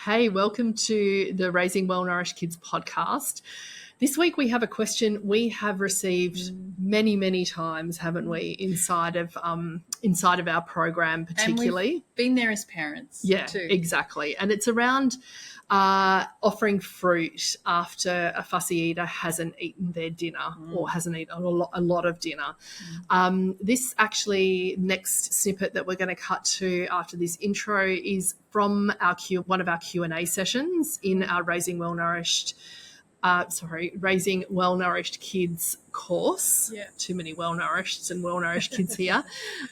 Hey, welcome to the Raising Well Nourished Kids podcast. This week we have a question we have received many times, haven't we, inside of our program particularly. And we've been there as parents too. Exactly. And it's around offering fruit after a fussy eater hasn't eaten their dinner or hasn't eaten a lot of dinner. This actually next snippet that we're going to cut to after this intro is from one of our Q&A sessions in our Raising Well Nourished Kids course. Yeah. Too many well-nourished and well-nourished kids here.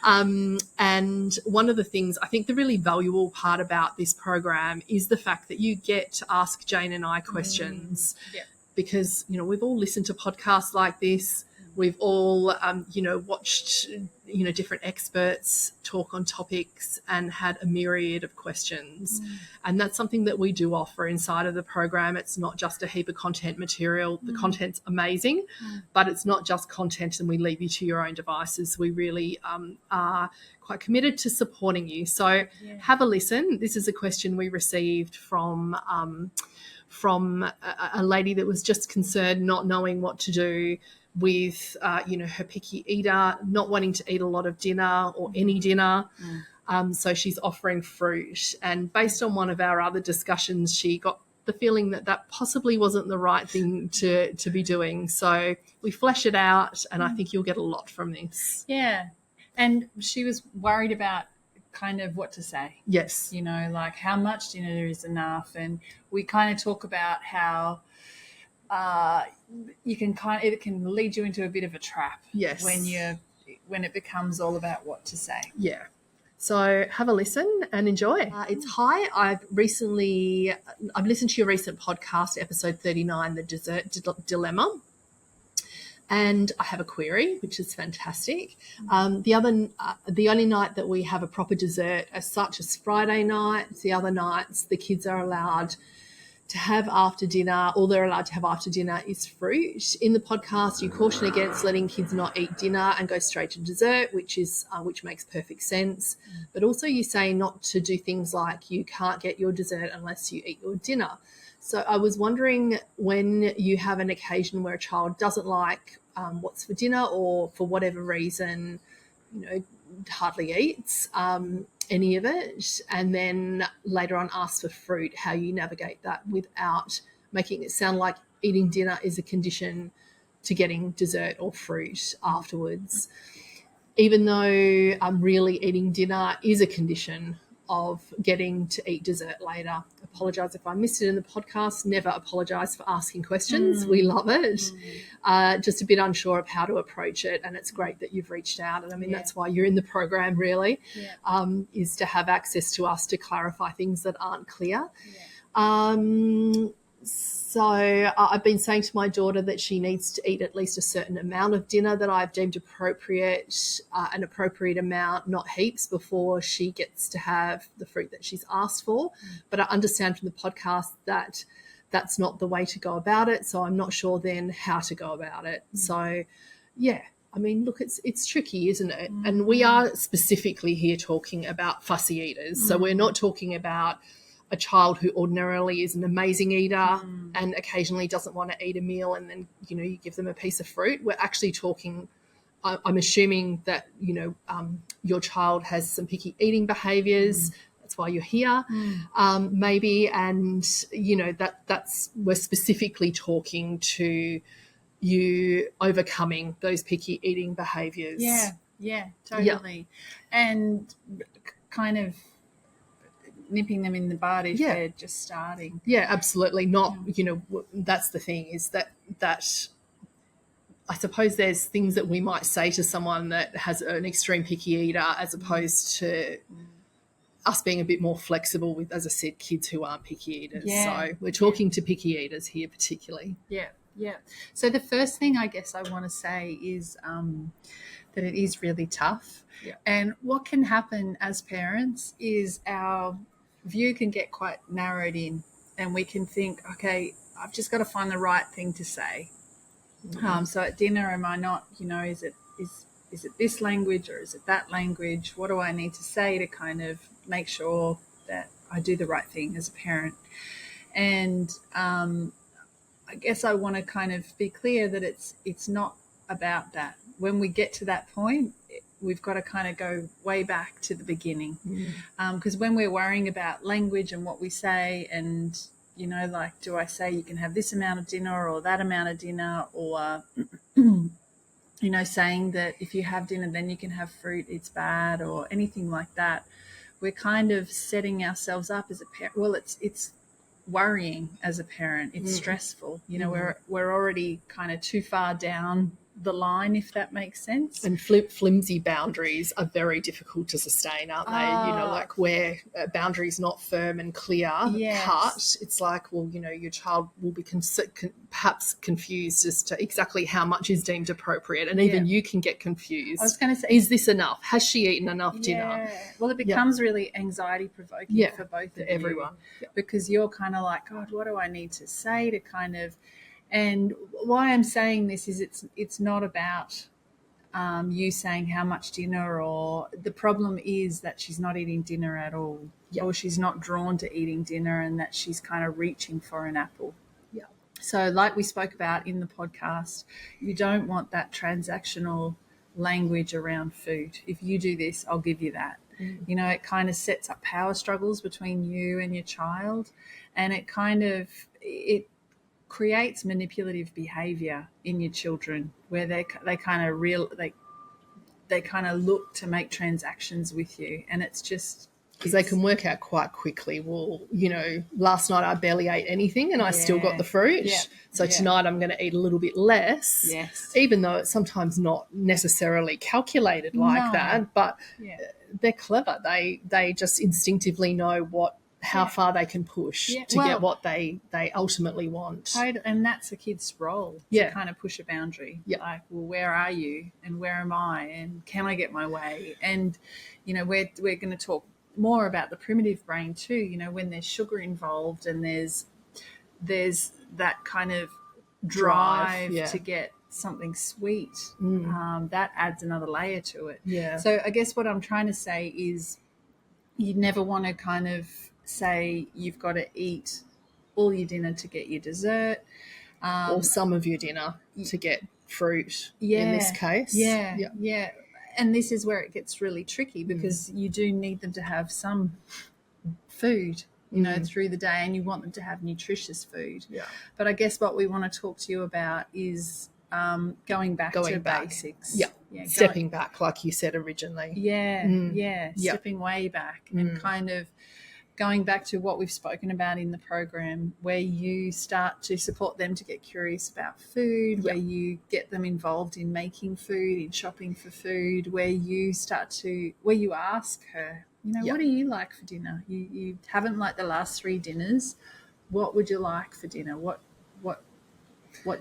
And one of the things, I think the really valuable part about this program is the fact that you get to ask Jane and I questions because, we've all listened to podcasts like this. We've all, watched, different experts talk on topics and had a myriad of questions. And that's something that we do offer inside of the program. It's not just a heap of content material. The content's amazing, but it's not just content and we leave you to your own devices. We really are quite committed to supporting you. So have a listen. This is a question we received from a lady that was just concerned, not knowing what to do with, her picky eater, not wanting to eat a lot of dinner or any dinner. So she's offering fruit. And based on one of our other discussions, she got the feeling that possibly wasn't the right thing to be doing. So we flesh it out, and I think you'll get a lot from this. Yeah. And she was worried about kind of what to say. Yes. Like how much dinner is enough. And we kind of talk about how it can lead you into a bit of a trap. Yes. when it becomes all about what to say. Yeah. So have a listen and enjoy. It's hi. I've listened to your recent podcast, episode 39, The Dessert Dilemma. And I have a query, which is fantastic. The only night that we have a proper dessert as such is Friday night. The other nights the kids are allowed to have after dinner, all they're allowed to have after dinner is fruit. In the podcast, you caution against letting kids not eat dinner and go straight to dessert, which makes perfect sense. But also you say not to do things like you can't get your dessert unless you eat your dinner. So I was wondering, when you have an occasion where a child doesn't like what's for dinner or for whatever reason, hardly eats any of it, and then later on asks for fruit, how you navigate that without making it sound like eating dinner is a condition to getting dessert or fruit afterwards, even though really eating dinner is a condition of getting to eat dessert later. Apologise if I missed it in the podcast. Never apologise for asking questions. We love it. Just a bit unsure of how to approach it, and it's great that you've reached out. And that's why you're in the program, really, is to have access to us to clarify things that aren't clear. So I've been saying to my daughter that she needs to eat at least a certain amount of dinner that I've deemed appropriate, an appropriate amount, not heaps, before she gets to have the fruit that she's asked for. But I understand from the podcast that that's not the way to go about it. So I'm not sure then how to go about it. So, look, it's tricky, isn't it? And we are specifically here talking about fussy eaters. So we're not talking about a child who ordinarily is an amazing eater and occasionally doesn't want to eat a meal, and then, you give them a piece of fruit. We're actually talking, I'm assuming that, your child has some picky eating behaviours. That's why you're here, maybe. And, we're specifically talking to you overcoming those picky eating behaviours. Yeah, totally. And kind of nipping them in the bud if they're just starting. Yeah, absolutely. Not, that's the thing, is that I suppose there's things that we might say to someone that has an extreme picky eater as opposed to us being a bit more flexible with, as I said, kids who aren't picky eaters. So we're talking to picky eaters here particularly. Yeah. So the first thing I guess I want to say is that it is really tough. Yeah. And what can happen as parents is our view can get quite narrowed in, and we can think, okay, I've just got to find the right thing to say. So at dinner, am I not, is it this language or is it that language? What do I need to say to kind of make sure that I do the right thing as a parent. And I guess I want to kind of be clear that it's not about that. When we get to that point, we've got to kind of go way back to the beginning. Because when we're worrying about language and what we say, and, you know, like, do I say you can have this amount of dinner or that amount of dinner, or, you know, saying that if you have dinner then you can have fruit, it's bad, or anything like that, we're kind of setting ourselves up as a parent. Well, it's worrying as a parent. It's stressful. You know, we're already kind of too far down the line, if that makes sense. And flimsy boundaries are very difficult to sustain, aren't they? You know, like where boundaries not firm and clear, cut, it's like, well, you know, your child will be perhaps confused as to exactly how much is deemed appropriate, and even you can get confused. I was going to say, is this enough? Has she eaten enough dinner? Well, it becomes really anxiety provoking for both of everyone, because you're kind of like, God, what do I need to say to kind of. And why I'm saying this is it's not about you saying how much dinner, or the problem is that she's not eating dinner at all, or she's not drawn to eating dinner, and that she's kind of reaching for an apple. So like we spoke about in the podcast, you don't want that transactional language around food. If you do this, I'll give you that. You know, it kind of sets up power struggles between you and your child, and it kind of creates manipulative behavior in your children, where they kind of look to make transactions with you, and it's just because they can work out quite quickly, well, you know, last night I barely ate anything and I still got the fruit, so tonight I'm going to eat a little bit less, even though it's sometimes not necessarily calculated like that, but they're clever. They just instinctively know how far they can push to get what they ultimately want. And that's a kid's role, to kind of push a boundary. Like, well, where are you and where am I, and can I get my way? And, you know, we're going to talk more about the primitive brain too, you know, when there's sugar involved and there's that kind of drive to get something sweet, that adds another layer to it. So I guess what I'm trying to say is you never want to kind of say you've got to eat all your dinner to get your dessert, or some of your dinner to get fruit in this case. And this is where it gets really tricky, because you do need them to have some food, you know, through the day, and you want them to have nutritious food. But I guess what we want to talk to you about is going back to basics. Stepping back, like you said originally. Stepping way back and kind of going back to what we've spoken about in the program, where you start to support them to get curious about food, where you get them involved in making food, in shopping for food, where you ask her, you know, what do you like for dinner? You haven't liked the last 3 dinners. What would you like for dinner? What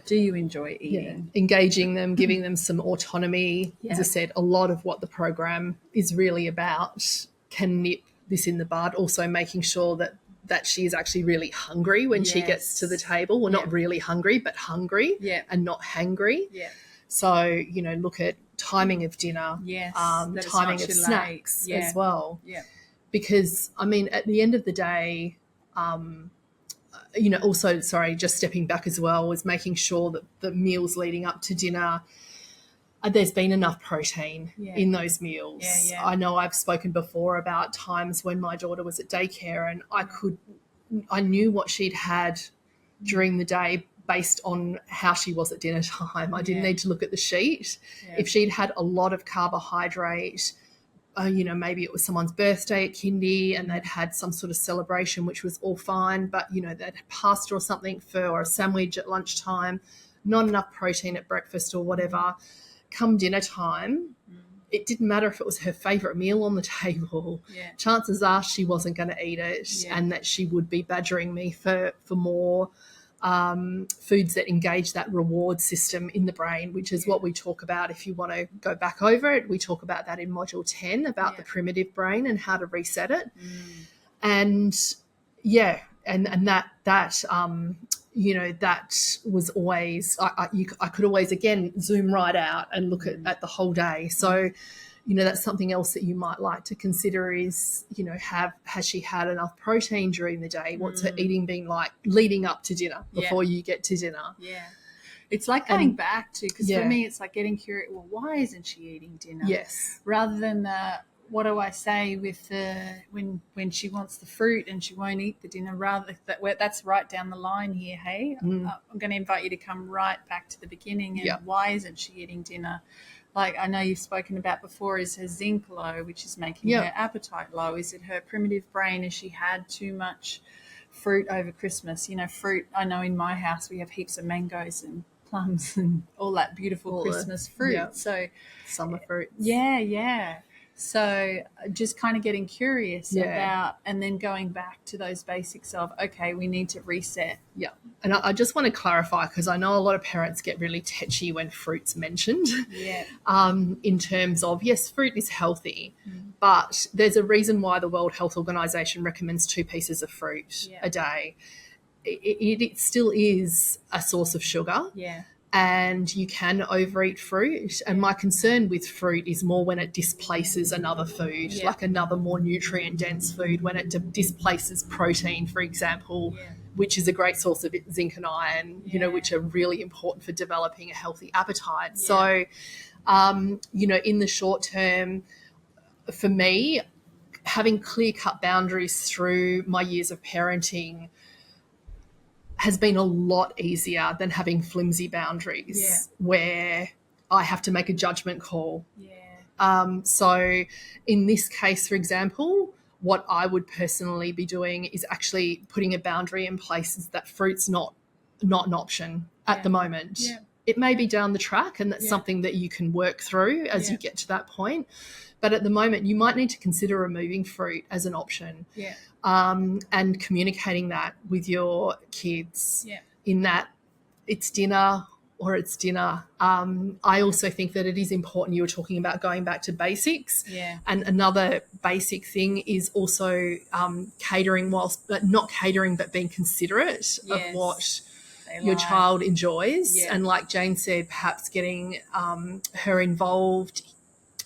do you enjoy eating? Engaging them, giving them some autonomy. As I said, a lot of what the program is really about can nip this in the bud. Also making sure that she is actually really hungry when she gets to the table. Well, not really hungry, but hungry and not hangry. So, you know, look at timing of dinner, timing of snacks as well. Because, I mean, at the end of the day, you know, also, just stepping back as well, was making sure that the meals leading up to dinner, there's been enough protein in those meals. I know I've spoken before about times when my daughter was at daycare and I knew what she'd had during the day based on how she was at dinner time. I didn't need to look at the sheet. If she'd had a lot of carbohydrate, you know, maybe it was someone's birthday at kindy and they'd had some sort of celebration, which was all fine, but, you know, they'd had pasta or something or a sandwich at lunchtime, not enough protein at breakfast or whatever. Come dinner time, it didn't matter if it was her favourite meal on the table. Chances are she wasn't going to eat it, and that she would be badgering me for more foods that engage that reward system in the brain, which is what we talk about. If you want to go back over it, we talk about that in Module 10 about the primitive brain and how to reset it. And, and that you know, that was always, I could always, again, zoom right out and look at the whole day. So, that's something else that you might like to consider is, has she had enough protein during the day? What's her eating been like leading up to dinner before you get to dinner? Yeah. It's like going back to, because for me, it's like getting curious, well, why isn't she eating dinner? Yes. Rather than what do I say with when she wants the fruit and she won't eat the dinner, rather that's right down the line here, hey? I'm going to invite you to come right back to the beginning and why isn't she eating dinner? Like I know you've spoken about before, is her zinc low, which is making her appetite low? Is it her primitive brain? Has she had too much fruit over Christmas? Fruit, I know in my house we have heaps of mangoes and plums and all that beautiful Christmas fruit. So summer fruits. Yeah. So just kind of getting curious about, and then going back to those basics of, okay, we need to reset. Yeah. And I just want to clarify, because I know a lot of parents get really tetchy when fruit's mentioned. Yeah. In terms of, yes, fruit is healthy, but there's a reason why the World Health Organization recommends 2 pieces of fruit a day. It still is a source of sugar. Yeah. And you can overeat fruit. And my concern with fruit is more when it displaces another food, like another more nutrient-dense food, when it displaces protein, for example, which is a great source of zinc and iron, which are really important for developing a healthy appetite. Yeah. So, in the short term, for me, having clear-cut boundaries through my years of parenting has been a lot easier than having flimsy boundaries where I have to make a judgment call. Yeah. So in this case, for example, what I would personally be doing is actually putting a boundary in place is that fruit's not an option at the moment. Yeah. It may be down the track, and that's something that you can work through as you get to that point. But at the moment, you might need to consider removing fruit as an option. Yeah. And communicating that with your kids in that it's dinner or it's dinner. I also think that it is important, you were talking about going back to basics. Yeah. And another basic thing is also catering but not catering, but being considerate of what your child enjoys. Yeah. And like Jane said, perhaps getting her involved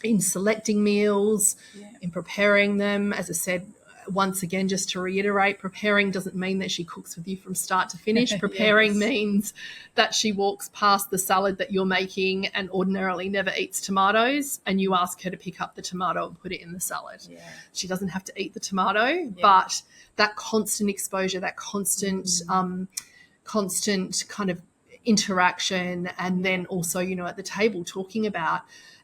in selecting meals, in preparing them. As I said, once again, just to reiterate, preparing doesn't mean that she cooks with you from start to finish. Preparing means that she walks past the salad that you're making and ordinarily never eats tomatoes, and you ask her to pick up the tomato and put it in the salad. Yeah. She doesn't have to eat the tomato, but that constant exposure, that constant kind of interaction, and then also, at the table talking about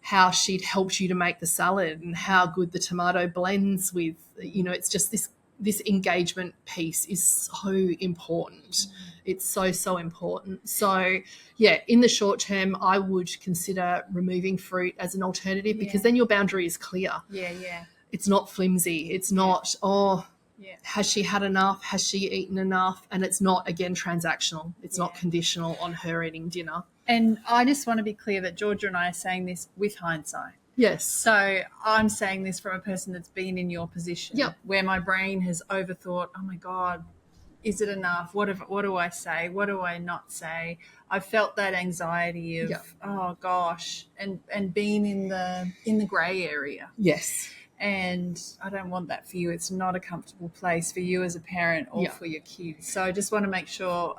how she'd helped you to make the salad and how good the tomato blends with, it's just this engagement piece is so important. It's so important. So, in the short term, I would consider removing fruit as an alternative because then your boundary is clear. Yeah. It's not flimsy. It's not, has she had enough? Has she eaten enough? And it's not, again, transactional. It's not conditional on her eating dinner. And I just want to be clear that Georgia and I are saying this with hindsight. Yes. So I'm saying this from a person that's been in your position where my brain has overthought, oh, my God, is it enough? What do I say? What do I not say? I felt that anxiety of, oh, gosh, and being in the grey area. Yes. And I don't want that for you. It's not a comfortable place for you as a parent or for your kids. So I just want to make sure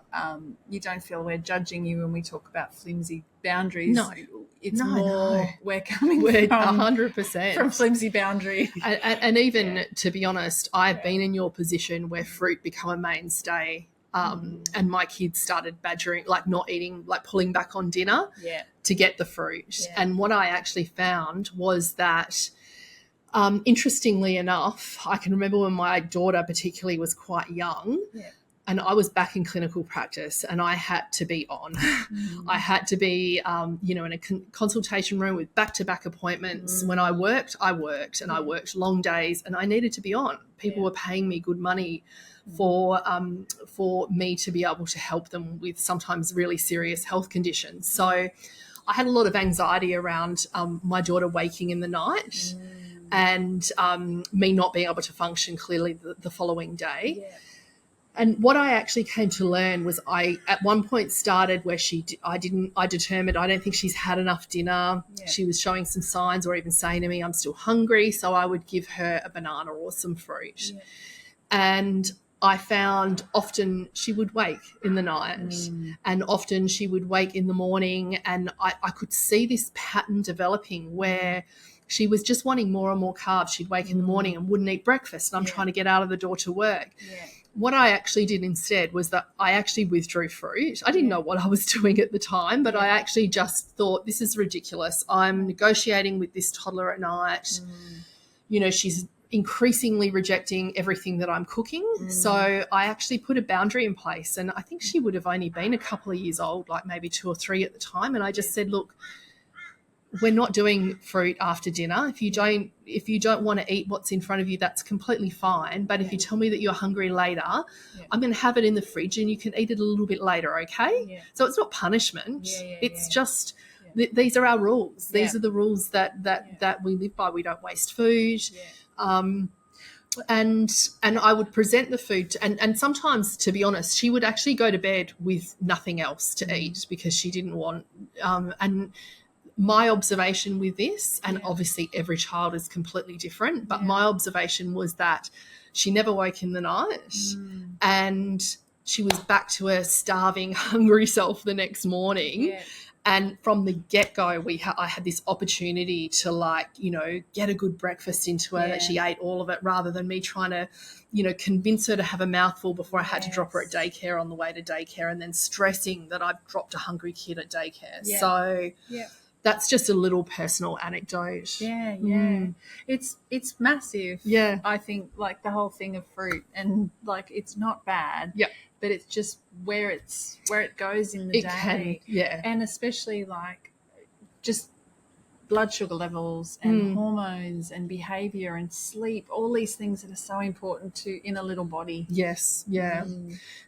you don't feel we're judging you when we talk about flimsy boundaries. No. It's more we're coming from 100% from flimsy boundaries. And even, to be honest, I've been in your position where fruit become a mainstay and my kids started badgering, like not eating, like pulling back on dinner to get the fruit. Yeah. And what I actually found was that interestingly enough, I can remember when my daughter particularly was quite young and I was back in clinical practice and I had to be on. I had to be, in a consultation room with back-to-back appointments. When I worked and I worked long days and I needed to be on. People were paying me good money for me to be able to help them with sometimes really serious health conditions. So I had a lot of anxiety around my daughter waking in the night. And me not being able to function clearly the following day. Yeah. And what I actually came to learn was I at one point started where I determined I don't think she's had enough dinner. Yeah. She was showing some signs or even saying to me, I'm still hungry. So I would give her a banana or some fruit. Yeah. And I found often she would wake in the night and often she would wake in the morning, and I could see this pattern developing where she was just wanting more and more carbs. She'd wake in the morning and wouldn't eat breakfast, and I'm trying to get out of the door to work. Yeah. What I actually did instead was that I actually withdrew fruit. I didn't know what I was doing at the time, but I actually just thought, this is ridiculous. I'm negotiating with this toddler at night. You know, she's increasingly rejecting everything that I'm cooking. So I actually put a boundary in place, and I think she would have only been a couple of years old, like maybe 2 or 3 at the time. And I just said, look, we're not doing fruit after dinner. If you don't want to eat what's in front of you, that's completely fine. But if you tell me that you're hungry later, I'm going to have it in the fridge and you can eat it a little bit later, okay? Yeah. So it's not punishment. It's just these are our rules. These are the rules that we live by. We don't waste food. And I would present the food and sometimes, to be honest, she would actually go to bed with nothing else to eat because she didn't want and my observation with this, and obviously every child is completely different, but my observation was that she never woke in the night and she was back to her starving, hungry self the next morning. Yeah. And from the get-go, I had this opportunity to, like, you know, get a good breakfast into her that she ate all of it, rather than me trying to, you know, convince her to have a mouthful before I had to drop her at daycare on the way to daycare, and then stressing that I've dropped a hungry kid at daycare. Yeah. So that's just a little personal anecdote. Yeah. It's massive. Yeah. I think, like, the whole thing of fruit, and, like, it's not bad. Yeah. But it's just where it goes in the day. And especially, like, just blood sugar levels and hormones and behavior and sleep, all these things that are so important in a little body. Yes, yeah.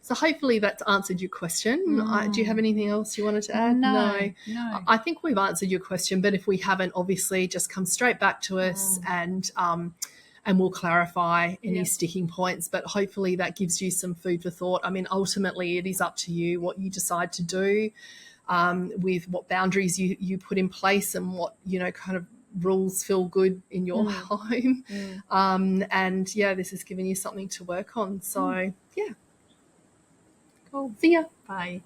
So hopefully that's answered your question. Do you have anything else you wanted to add? No. I think we've answered your question, but if we haven't, obviously just come straight back to us and we'll clarify any sticking points. But hopefully that gives you some food for thought. I mean, ultimately it is up to you what you decide to do. With what boundaries you put in place and what, you know, kind of rules feel good in your home. And, this has given you something to work on. So, Cool. See ya. Bye.